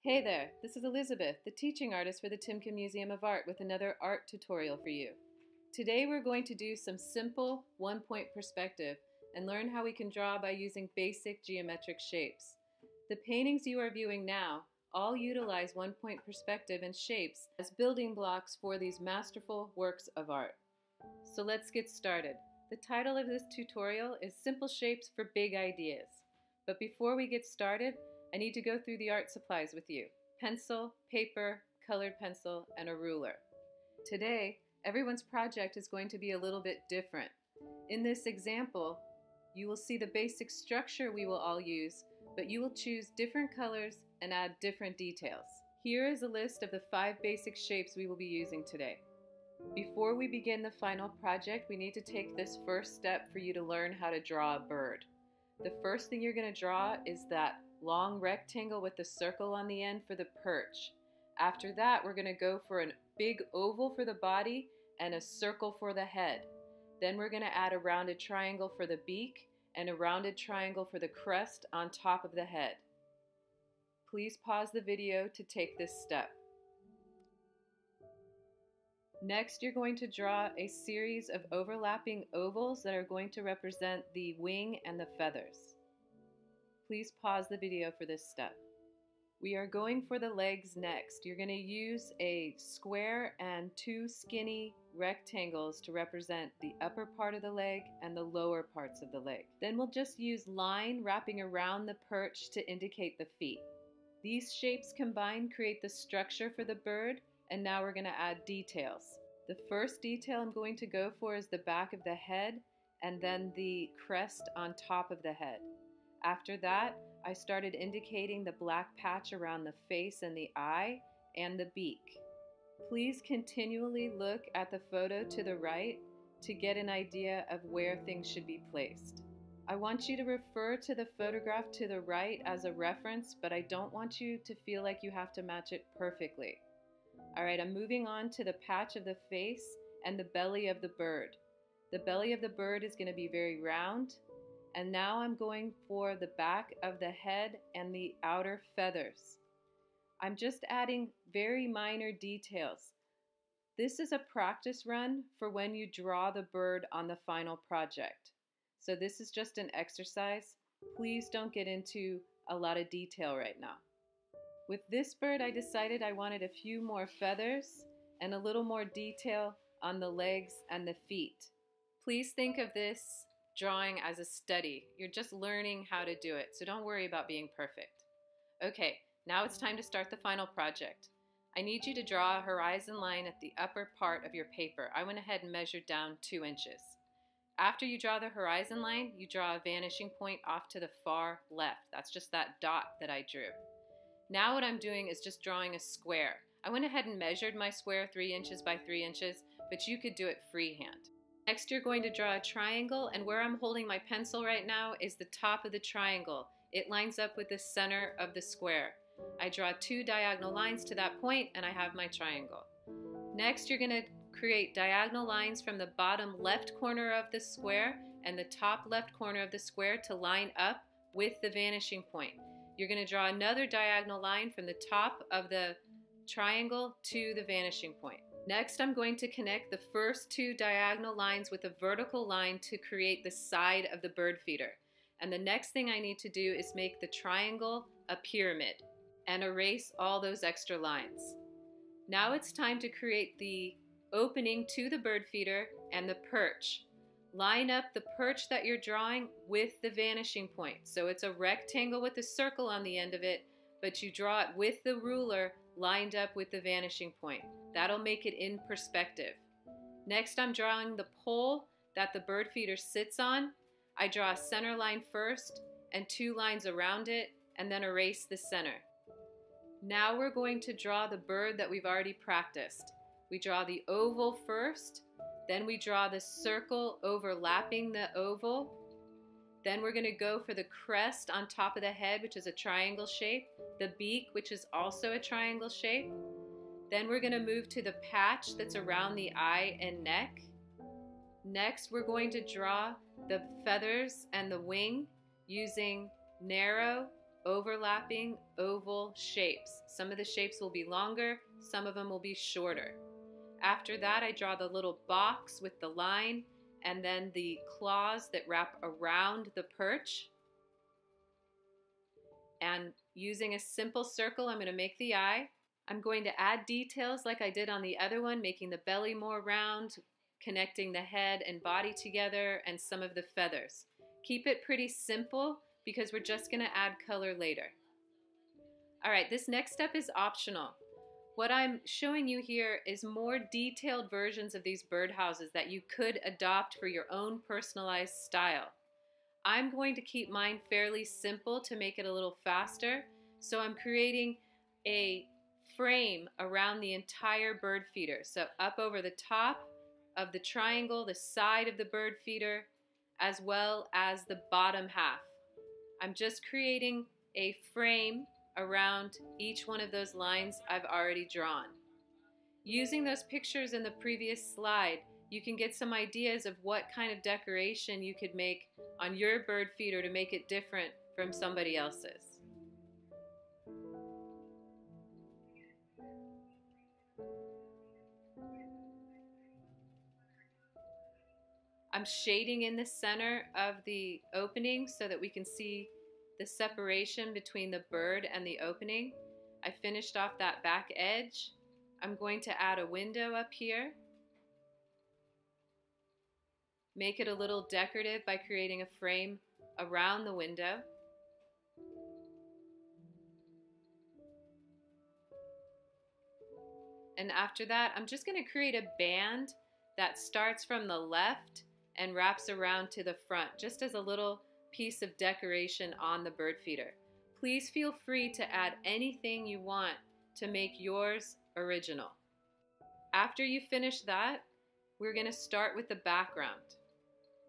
Hey there, this is Elizabeth, the teaching artist for the Timken Museum of Art with another art tutorial for you. Today we're going to do some simple one-point perspective and learn how we can draw by using basic geometric shapes. The paintings you are viewing now all utilize one-point perspective and shapes as building blocks for these masterful works of art. So let's get started. The title of this tutorial is Simple Shapes for Big Ideas. But before we get started, I need to go through the art supplies with you: pencil, paper, colored pencil, and a ruler. Today, everyone's project is going to be a little bit different. In this example, you will see the basic structure we will all use, but you will choose different colors and add different details. Here is a list of the 5 basic shapes we will be using today. Before we begin the final project, we need to take this first step for you to learn how to draw a bird. The first thing you're going to draw is that long rectangle with the circle on the end for the perch. After that, we're going to go for a big oval for the body and a circle for the head. Then we're going to add a rounded triangle for the beak and a rounded triangle for the crest on top of the head. Please pause the video to take this step. Next, you're going to draw a series of overlapping ovals that are going to represent the wing and the feathers. Please pause the video for this step. We are going for the legs next. You're going to use a square and 2 skinny rectangles to represent the upper part of the leg and the lower parts of the leg. Then we'll just use line wrapping around the perch to indicate the feet. These shapes combined create the structure for the bird, and now we're going to add details. The first detail I'm going to go for is the back of the head and then the crest on top of the head. After that, I started indicating the black patch around the face and the eye and the beak. Please continually look at the photo to the right to get an idea of where things should be placed. I want you to refer to the photograph to the right as a reference, but I don't want you to feel like you have to match it perfectly. Alright, I'm moving on to the patch of the face and the belly of the bird. The belly of the bird is going to be very round. And now I'm going for the back of the head and the outer feathers. I'm just adding very minor details. This is a practice run for when you draw the bird on the final project. So this is just an exercise. Please don't get into a lot of detail right now. With this bird, I decided I wanted a few more feathers and a little more detail on the legs and the feet. Please think of this drawing as a study. You're just learning how to do it, so don't worry about being perfect. Okay, now it's time to start the final project. I need you to draw a horizon line at the upper part of your paper. I went ahead and measured down 2 inches. After you draw the horizon line, you draw a vanishing point off to the far left. That's just that dot that I drew. Now what I'm doing is just drawing a square. I went ahead and measured my square 3 inches by 3 inches, but you could do it freehand. Next, you're going to draw a triangle, and where I'm holding my pencil right now is the top of the triangle. It lines up with the center of the square. I draw 2 diagonal lines to that point, and I have my triangle. Next, you're going to create diagonal lines from the bottom left corner of the square and the top left corner of the square to line up with the vanishing point. You're going to draw another diagonal line from the top of the triangle to the vanishing point. Next, I'm going to connect the first 2 diagonal lines with a vertical line to create the side of the bird feeder. And the next thing I need to do is make the triangle a pyramid and erase all those extra lines. Now it's time to create the opening to the bird feeder and the perch. Line up the perch that you're drawing with the vanishing point. So it's a rectangle with a circle on the end of it, but you draw it with the ruler lined up with the vanishing point. That'll make it in perspective. Next, I'm drawing the pole that the bird feeder sits on. I draw a center line first and 2 lines around it and then erase the center. Now we're going to draw the bird that we've already practiced. We draw the oval first, then we draw the circle overlapping the oval. Then we're going to go for the crest on top of the head, which is a triangle shape, the beak, which is also a triangle shape. Then we're going to move to the patch that's around the eye and neck. Next, we're going to draw the feathers and the wing using narrow overlapping oval shapes. Some of the shapes will be longer, some of them will be shorter. After that, I draw the little box with the line and then the claws that wrap around the perch. And using a simple circle, I'm going to make the eye. I'm going to add details like I did on the other one, making the belly more round, connecting the head and body together, and some of the feathers. Keep it pretty simple because we're just going to add color later. All right, this next step is optional. What I'm showing you here is more detailed versions of these birdhouses that you could adopt for your own personalized style. I'm going to keep mine fairly simple to make it a little faster, so I'm creating a frame around the entire bird feeder. So up over the top of the triangle, the side of the bird feeder, as well as the bottom half. I'm just creating a frame around each one of those lines I've already drawn. Using those pictures in the previous slide, you can get some ideas of what kind of decoration you could make on your bird feeder to make it different from somebody else's. I'm shading in the center of the opening so that we can see the separation between the bird and the opening. I finished off that back edge. I'm going to add a window up here. Make it a little decorative by creating a frame around the window. And after that, I'm just going to create a band that starts from the left and wraps around to the front, just as a little piece of decoration on the bird feeder. Please feel free to add anything you want to make yours original. After you finish that, we're going to start with the background.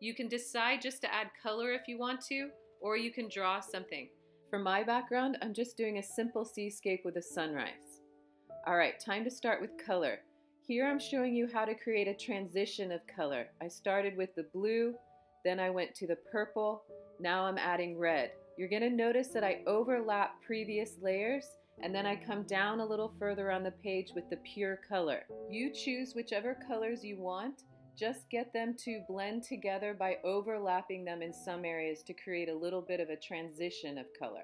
You can decide just to add color if you want to, or you can draw something. For my background, I'm just doing a simple seascape with a sunrise. All right, time to start with color. Here I'm showing you how to create a transition of color. I started with the blue, then I went to the purple, now I'm adding red. You're going to notice that I overlap previous layers and then I come down a little further on the page with the pure color. You choose whichever colors you want. Just get them to blend together by overlapping them in some areas to create a little bit of a transition of color.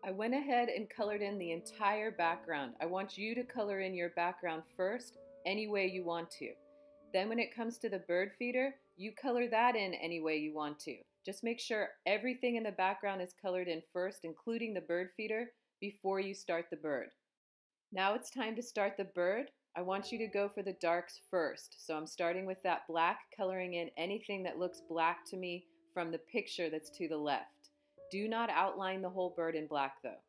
I went ahead and colored in the entire background. I want you to color in your background first, any way you want to. Then when it comes to the bird feeder, you color that in any way you want to. Just make sure everything in the background is colored in first, including the bird feeder, before you start the bird. Now it's time to start the bird. I want you to go for the darks first. So I'm starting with that black, coloring in anything that looks black to me from the picture that's to the left. Do not outline the whole bird in black though.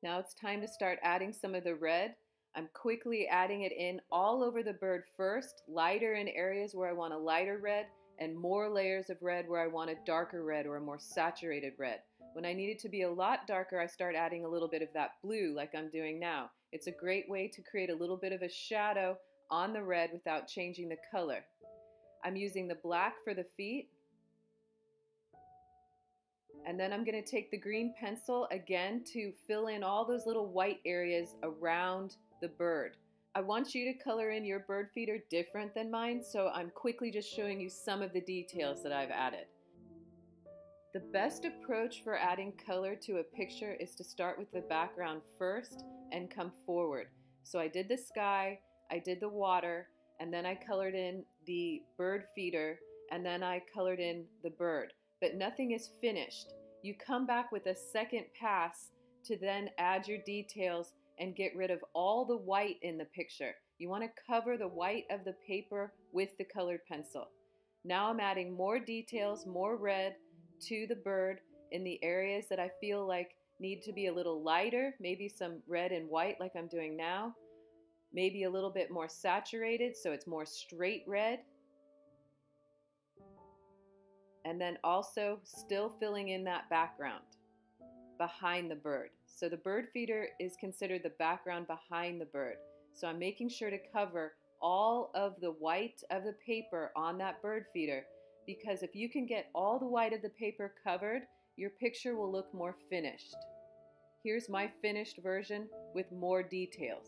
Now it's time to start adding some of the red. I'm quickly adding it in all over the bird first, lighter in areas where I want a lighter red, and more layers of red where I want a darker red or a more saturated red. When I need it to be a lot darker, I start adding a little bit of that blue like I'm doing now. It's a great way to create a little bit of a shadow on the red without changing the color. I'm using the black for the feet. And then I'm going to take the green pencil again to fill in all those little white areas around the bird. I want you to color in your bird feeder different than mine, so I'm quickly just showing you some of the details that I've added. The best approach for adding color to a picture is to start with the background first and come forward. So I did the sky, I did the water, and then I colored in the bird feeder, and then I colored in the bird. But nothing is finished. You come back with a second pass to then add your details and get rid of all the white in the picture. You want to cover the white of the paper with the colored pencil. Now I'm adding more details, more red to the bird in the areas that I feel like need to be a little lighter, maybe some red and white like I'm doing now, maybe a little bit more saturated so it's more straight red. And then also still filling in that background behind the bird. So the bird feeder is considered the background behind the bird. So I'm making sure to cover all of the white of the paper on that bird feeder, because if you can get all the white of the paper covered, your picture will look more finished. Here's my finished version with more details.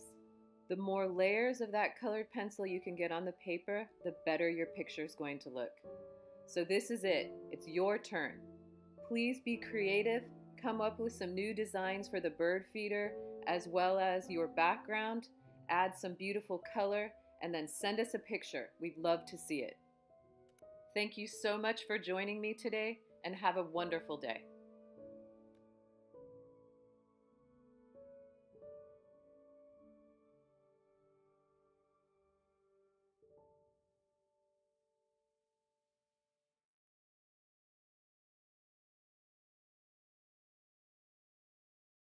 The more layers of that colored pencil you can get on the paper, the better your picture is going to look. So this is it. It's your turn. Please be creative. Come up with some new designs for the bird feeder as well as your background. Add some beautiful color and then send us a picture. We'd love to see it. Thank you so much for joining me today and have a wonderful day.